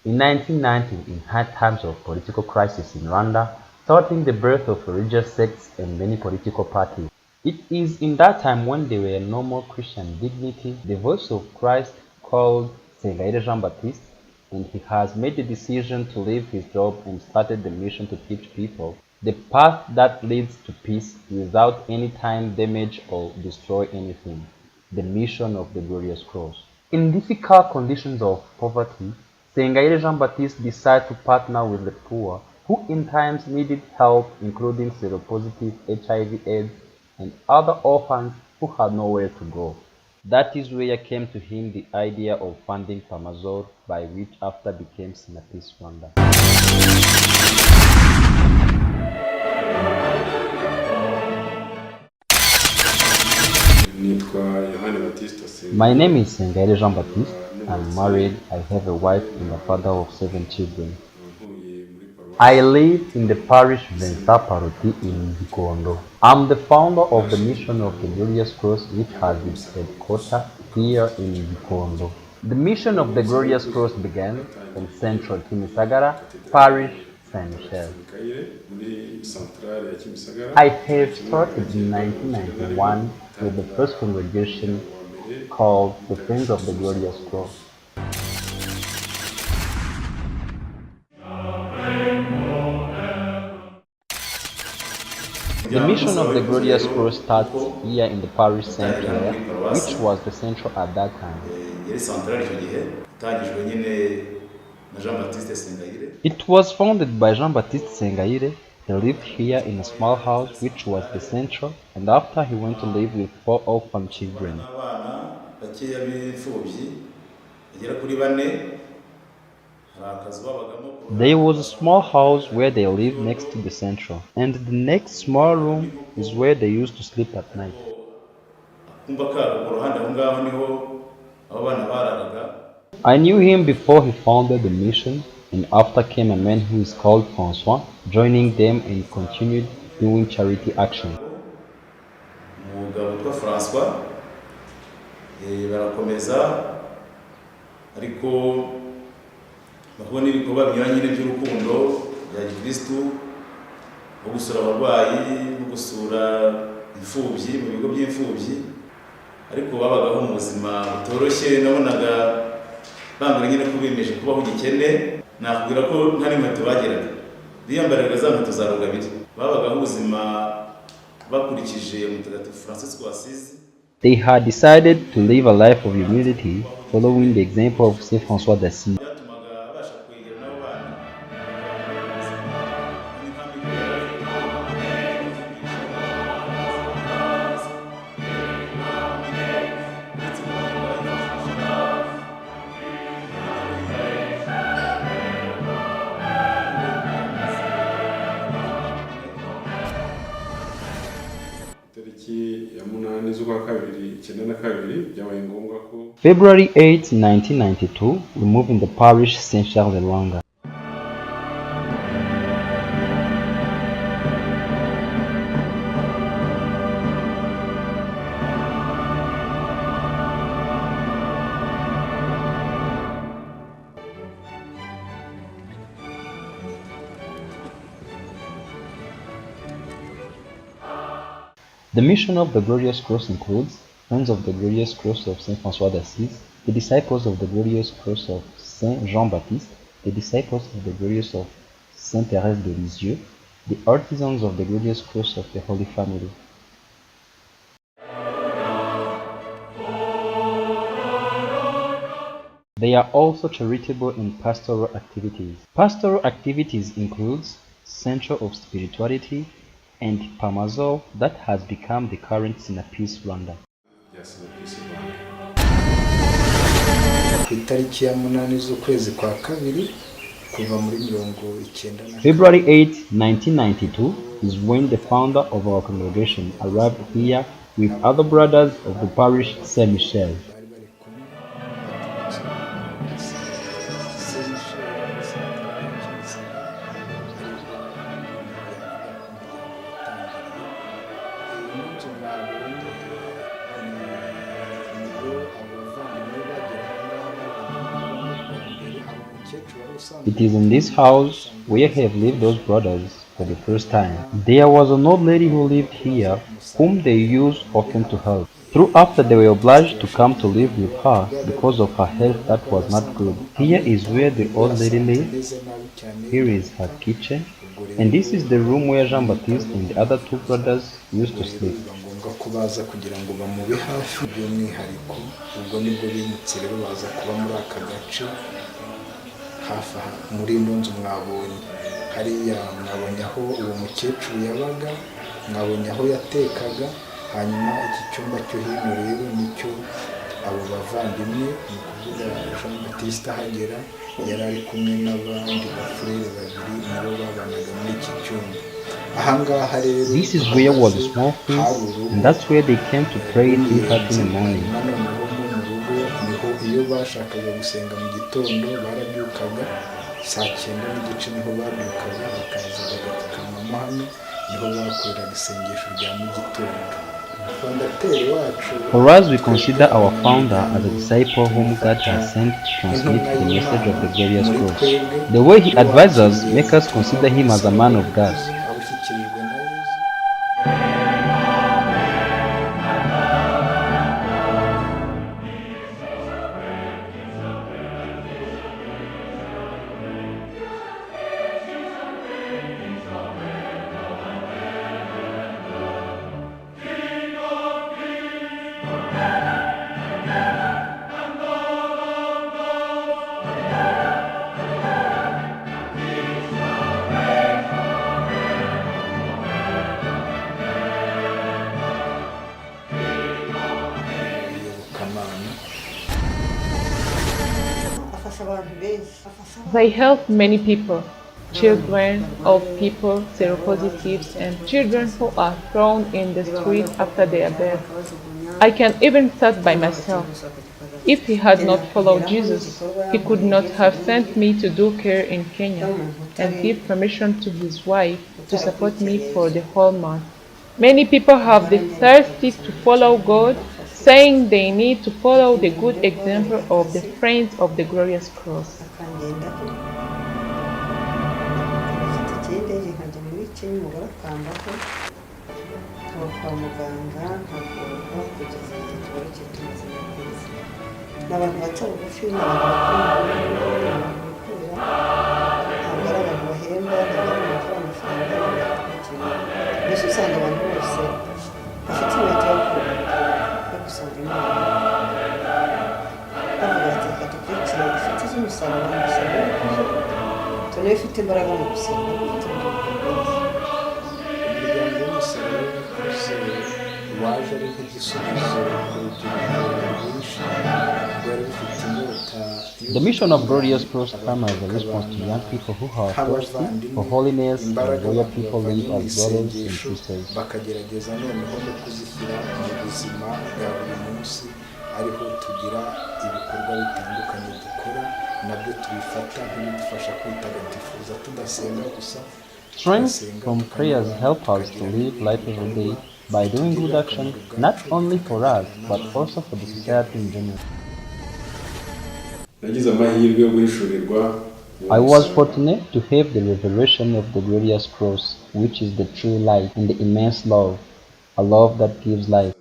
In 1990, in hard times of political crisis in Rwanda, starting the birth of religious sects and many political parties. It is in that time when there were no more Christian dignity, the voice of Christ called Sengayire Baptiste, and he has made the decision to leave his job and started the mission to teach people the path that leads to peace without any time damage or destroy anything, the mission of the glorious cross. In difficult conditions of poverty, Sengayire Jean-Baptiste decided to partner with the poor, who in times needed help, including seropositive, HIV/AIDS, and other orphans who had nowhere to go. That is where came to him the idea of funding Pamazol, by which after became Sinapis Rwanda. My name is Sengayire Jean-Baptiste. I'm married, I have a wife and a father of 7 children. I live in the parish Vincent Paroti in Gikondo. I'm the founder of the Mission of the Glorious Cross, which has its headquarters here in Gikondo. The Mission of the Glorious Cross began in central Kimisagara, parish Saint Michel. I have started in 1991 with the first congregation called the Friends of the Glorious Cross. The mission of the Glorious Cross starts here in the parish Saint Pierre, which was the central at that time. It was founded by Jean-Baptiste Sengayire. He lived here in a small house which was the central, and after he went to live with 4 orphan children. There was a small house where they lived next to the central, and the next small room is where they used to sleep at night. I knew him before he founded the mission, and after came a man who is called François, joining them and continued doing charity action. bakubona ibikorwa binyuranye by'urukundo bya Gikristo no gusura abarwayi no gusura imfubyi mu bigo by'imfubyi ariko babagaho mu buzima butoroshye nabonaga bambara nyine kubimeje kubaho gikene nakubwira ko nta n'inkweto bageraga biyambaraga za nkweto za rugabire babagaho ubuzima bakurikije mutagatifu Francis Assisi. They had decided to live a life of humility following the example of Saint François d'Assise. February 8, 1992, we moved in the parish Saint Charles de Luanga. The mission of the Glorious Cross includes Friends of the Glorious Cross of Saint François d'Assise, the Disciples of the Glorious Cross of Saint Jean-Baptiste, the Disciples of the Glorious of Saint Thérèse de Lisieux, the Artisans of the Glorious Cross of the Holy Family. They are also charitable and pastoral activities. Pastoral activities includes Center of Spirituality and Pamazol that has become the current Sinapis Rwanda. February 8, 1992 is when the founder of our congregation arrived here with other brothers of the parish Saint Michel. It is in this house where have lived those brothers for the first time. There was an old lady who lived here, whom they used often to help. Through after they were obliged to come to live with her because of her health that was not good. Here is where the old lady lives. Here is her kitchen. And this is the room where Jean Baptiste and the other two brothers used to sleep. hafi muri ino nzu mwabonye hariya mwabonye aho uwo mukecuru yabaga, mwabonye aho yatekaga. Hanyuma iki cyumba cyo hino rero nicyo abo bavandimwe, ni ukuvuga Jean Baptiste ahagera yari ari kumwe n'abandi bafurere babiri nabo babanaga muri iki cyumba. Ahangaha rero This is where was a small feast, and that's where they came to pray 3:30 in the morning. Iyo bashakaga gusenga mu gitondo barabyukaga saa 9:30 niho babyukaga bakaza bagapfukamamo hano, niho bakoreraga isengesho rya mu gitondo. For us, we consider our founder as a disciple whom God has sent to transmit the message of the glorious cross. The way he advises us makes us consider him as a man of God. They help many people, children, old people, seropositives, and children who are thrown in the street after their birth. I can even start by myself. If he had not followed Jesus, he could not have sent me to do care in Kenya and give permission to his wife to support me for the whole month. Many people have the thirsty to follow God, saying they need to follow the good example of the friends of the glorious cross. The mission of Glorious Cross comes as a response to young people who are thirsty for holiness and where people live as brothers and sisters. ariho tugira ibikorwa bitandukanye dukora nabyo tubifata nk'ibidufasha kwitagatifuza tudasenga gusa. Strength from prayers help us to live life every day by doing good action, not only for us but also for the society in general. I was fortunate to have the revelation of the glorious cross, which is the true light and the immense love, a love that gives life.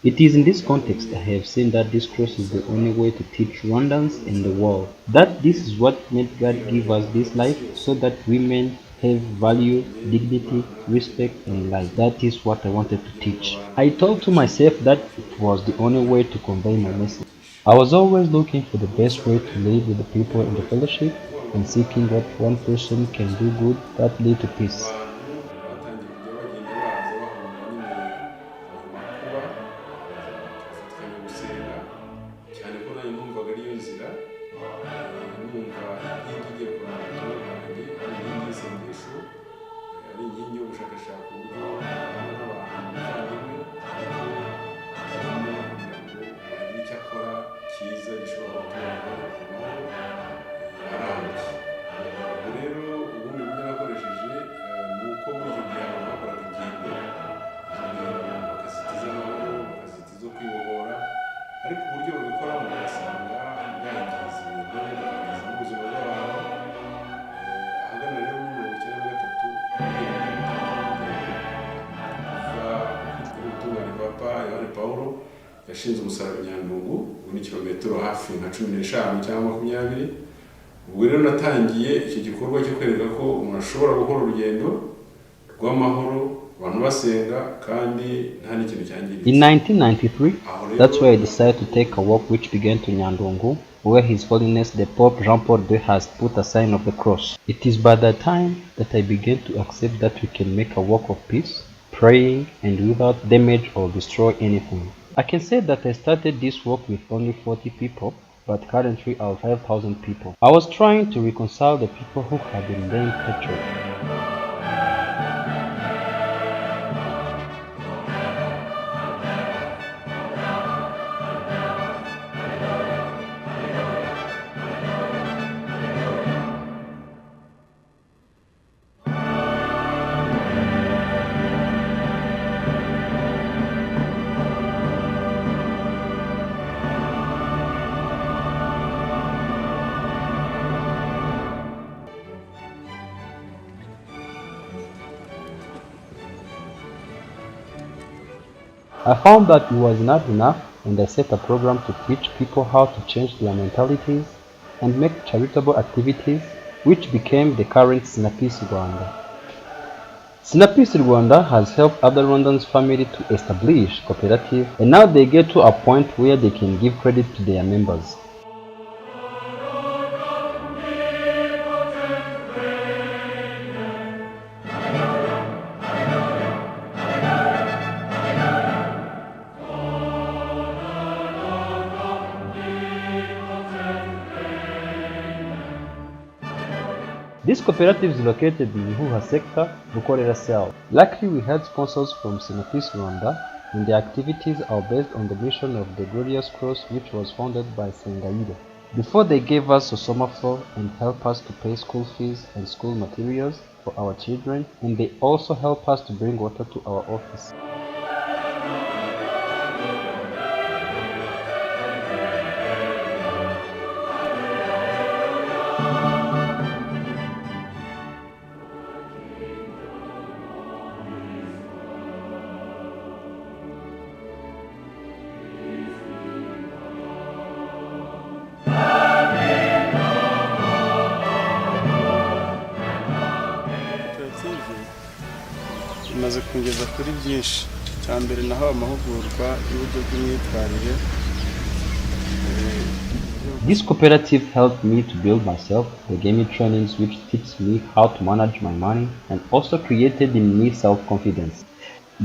It is in this context I have seen that this cross is the only way to teach Rwandans and the world that this is what made God give us this life, so that women have value, dignity, respect, and life. That is what I wanted to teach. I thought to myself that it was the only way to convey my message. I was always looking for the best way to live with the people in the fellowship and seeking what one person can do good that lead to peace. ariko uburyo babikoramo ugasanga byangiza ibintu bikangiza n'ubuzima bw'abantu. Ahagana rero muri 1993 ubutungane papa Yohani Pawulo yashinze umusaraba Nyandungu ni kilometero hafi nka 15 cyangwa 20. Ubwo rero natangiye iki gikorwa cyo kwereka ko umuntu ashobora gukora urugendo rw'amahoro abantu basenga kandi nta n'ikintu cyangiritse. In 1993, that's where I decided to take a walk which began to Nyandungu, where His Holiness the Pope Jean Paul II has put a sign of the cross. It is by that time that I began to accept that we can make a walk of peace, praying and without damage or destroy anything. I can say that I started this walk with only 40 people, but currently our 5,000 people. I was trying to reconcile the people who had been laying hatred. I found that it was not enough, and I set a program to teach people how to change their mentalities and make charitable activities, which became the current Sinapisi Rwanda. Sinapisi Rwanda has helped other Rwandans' family to establish cooperative, and now they get to a point where they can give credit to their members. This cooperative is located in Huha sector, Bukorera Cell. Luckily, we had sponsors from Sinapisi Rwanda, and their activities are based on the mission of the Glorious Cross, which was founded by Sengayire. Before they gave us Sosoma floor and help us to pay school fees and school materials for our children, and they also help us to bring water to our office. Imaze kungeza kuri byinshi. Cyambere naho amahugurwa y'uburyo bw'imyitwarire. This cooperative helped me to build myself. They gave me trainings which teach me how to manage my money and also created in me self-confidence.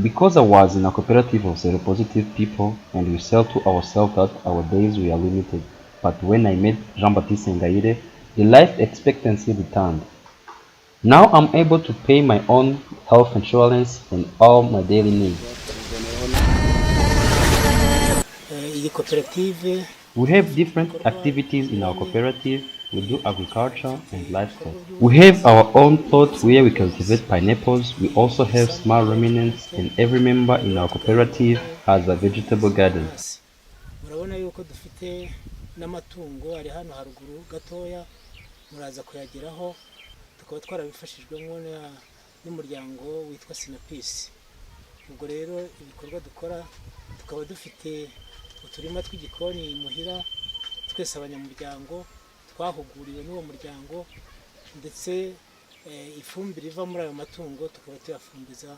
Because I was in a cooperative of seropositive people and we sell to ourselves that our days were limited. But when I met Baptiste Sengayire, the life expectancy returned. Now I'm able to pay my own health insurance and all my daily needs. We have different activities in our cooperative. We do agriculture and livestock. We have our own plot where we cultivate pineapples. We also have small ruminants, and every member in our cooperative has a vegetable garden. Tukaba twarabifashijwemo n'umuryango witwa Sinapisi. Ubwo rero ibikorwa dukora tukaba dufite uturima tw'igikoni muhira twese abanyamuryango twahuguriwe n'uwo muryango, ndetse ifumbire iva muri ayo matungo tukaba tuyafumbiza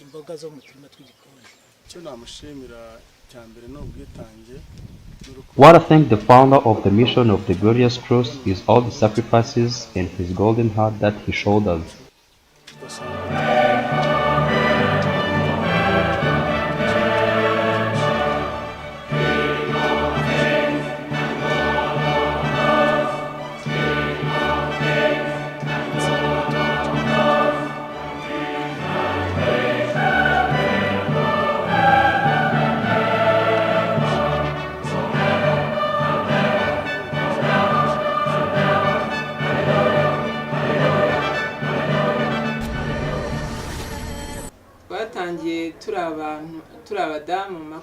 imboga zo mu turima tw'igikoni. Cyo namushimira cyambere no ubwitange. What I thank the founder of the mission of the Glorious Cross is all the sacrifices and his golden heart that he showed us.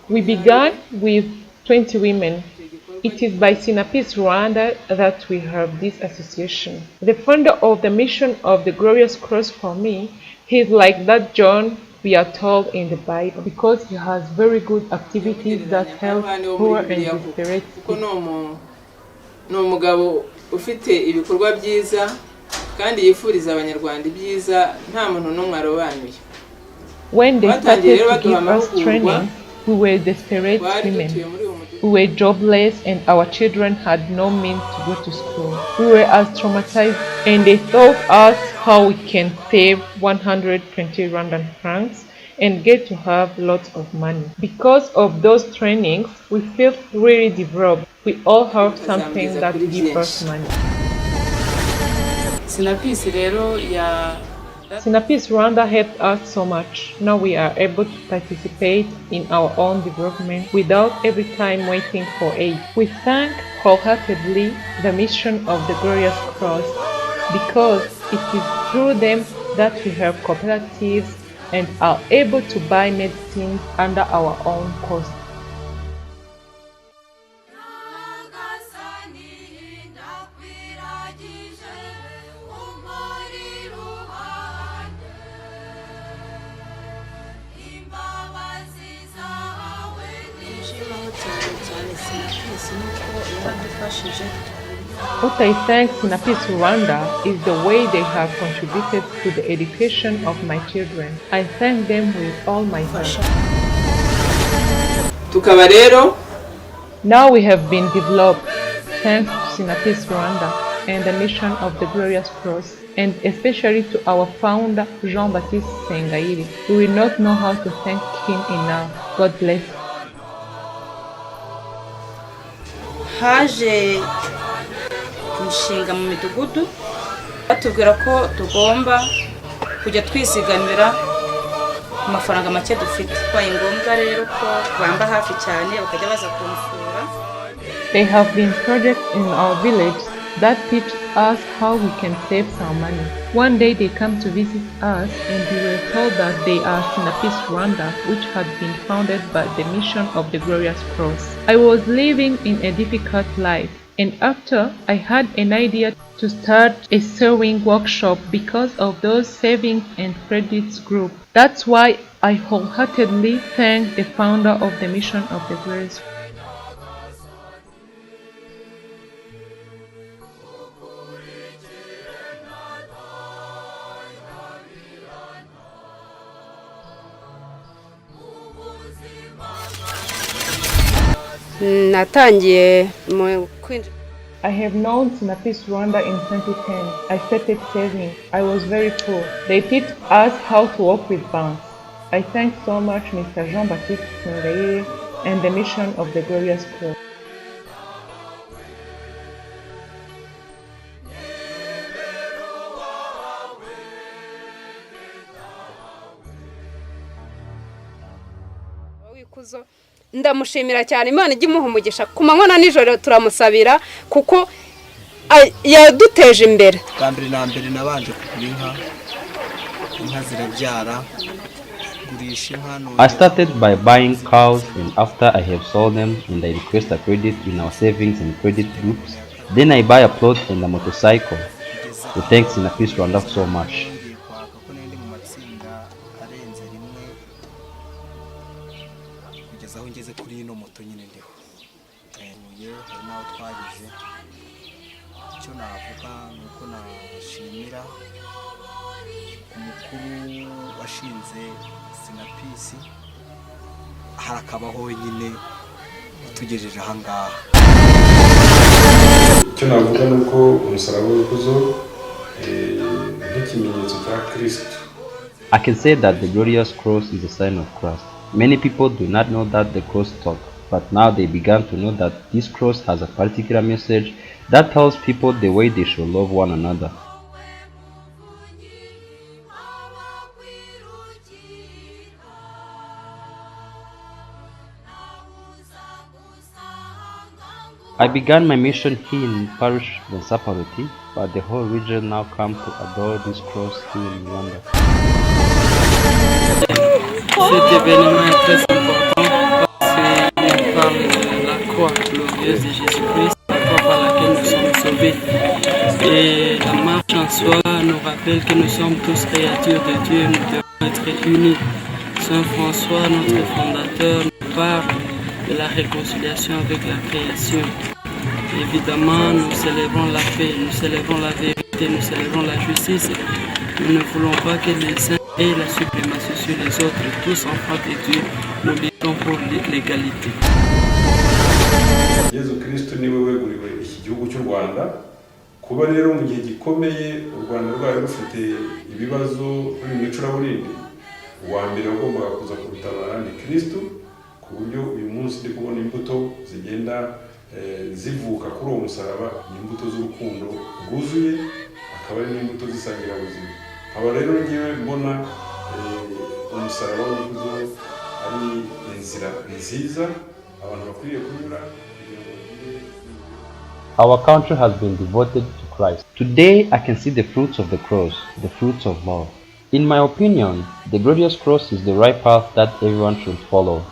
We began with 20 women. It is by Sinapis Rwanda that we have this association. The founder of the mission of the Glorious Cross for me, he is like that John we are told in the Bible because he has very good activities that help poor and desperate people. Ni umugabo ufite ibikorwa byiza kandi yifuriza abanyarwanda ibyiza nta muntu n'umwe arobanuye. When they started to give us training, we were desperate women. We were jobless and our children had no means to go to school. We were as traumatized and they taught us how we can save 120 Rwandan francs and get to have lots of money. Because of those trainings, we felt really developed. We all have something that gives us money. Sinapis Rwanda helped us so much. Now we are able to participate in our own development without every time waiting for aid. We thank wholeheartedly the mission of the Glorious Cross because it is through them that we have cooperatives and are able to buy medicines under our own cost. What I thank Sinapis Rwanda is the way they have contributed to the education of my children. I thank them with all my heart. Now we have been developed thanks to Sinapis Rwanda and the mission of the Glorious Cross, and especially to our founder Baptiste Sengayire. We will not know how to thank him enough. God bless. Haje umushinga mu midugudu batubwira ko tugomba kujya twisigamira amafaranga make dufite. Kwaye ngombwa rero ko bamba hafi cyane bakajya baza kumfura. They have been projects in our village that teach us how we can save some money. One day they come to visit us and we were told that they are Sinapis Rwanda, which had been founded by the mission of the Glorious Cross. I was living in a difficult life, and after I had an idea to start a sewing workshop because of those savings and credits group. That's why I wholeheartedly thank the founder of the mission of the Glorious Cross. I have known Sinapis Rwanda in 2010. I started saving. I was very poor. They teach us how to work with banks. I thank so much Mr. Baptiste Sengayire and the mission of the Glorious Cross. Ndamushimira cyane Imana ijye imuha umugisha ku manywa na nijoro turamusabira kuko yaduteje imbere. Kambere na mbere nabanje kugura inka zirabyara gurisha inka. I started by buying cows, and after I have sold them and I request a credit in our savings and credit groups, then I buy a plot and a motorcycle. We thank Sinapis Rwanda so much. Aho ngeze kuri ino moto nyine ndiho hari naho twageze. Icyo navuga nuko nashimira umukuru washinze Sinapis harakabaho nyine tugejeje aha ngaha. Icyo navuga nuko umusaraba w'ikuzo nk'ikimenyetso cya Kristo. I can say that the Glorious Cross is a sign of Christ. Many people do not know that the cross talks, but now they began to know that this cross has a particular message that tells people the way they should love one another. I began my mission here in parish Municipality, but the whole region now come to adore this cross here in Rwanda. Cet événement est très important parce qu'il parle de la glorieuse de Jésus-Christ, la voie par laquelle nous sommes sauvés. Et la marche en soi nous rappelle que nous sommes tous créatures de Dieu, nous devons être unis. Saint François, notre fondateur, nous parle de la réconciliation avec la création. Évidemment, nous célébrons la paix, nous célébrons la vérité, nous célébrons la justice. Nous ne voulons pas que les saints aient la suprématie sur les autres. Tous enfants de Dieu, nous luttons pour l'égalité. Yezu Kristo niwe weguriwe iki gihugu cy'u Rwanda. Kuba rero mu gihe gikomeye u Rwanda rwari rufite ibibazo muri micuraburindi, uwa mbere wagombaga kuza kurutabara ni Kristo, ku buryo uyu munsi ndi kubona imbuto zigenda zivuka kuri uwo musaraba, ni imbuto z'urukundo rwuzuye, akaba ari n'imbuto zisangira ubuzima. Aba rero ngiye mbona umusaraba w'urukundo ari inzira nziza abantu bakwiriye kunyura. Our country has been devoted to Christ. Today I can see the fruits of the cross, the fruits of love. In my opinion, the glorious cross is the right path that everyone should follow.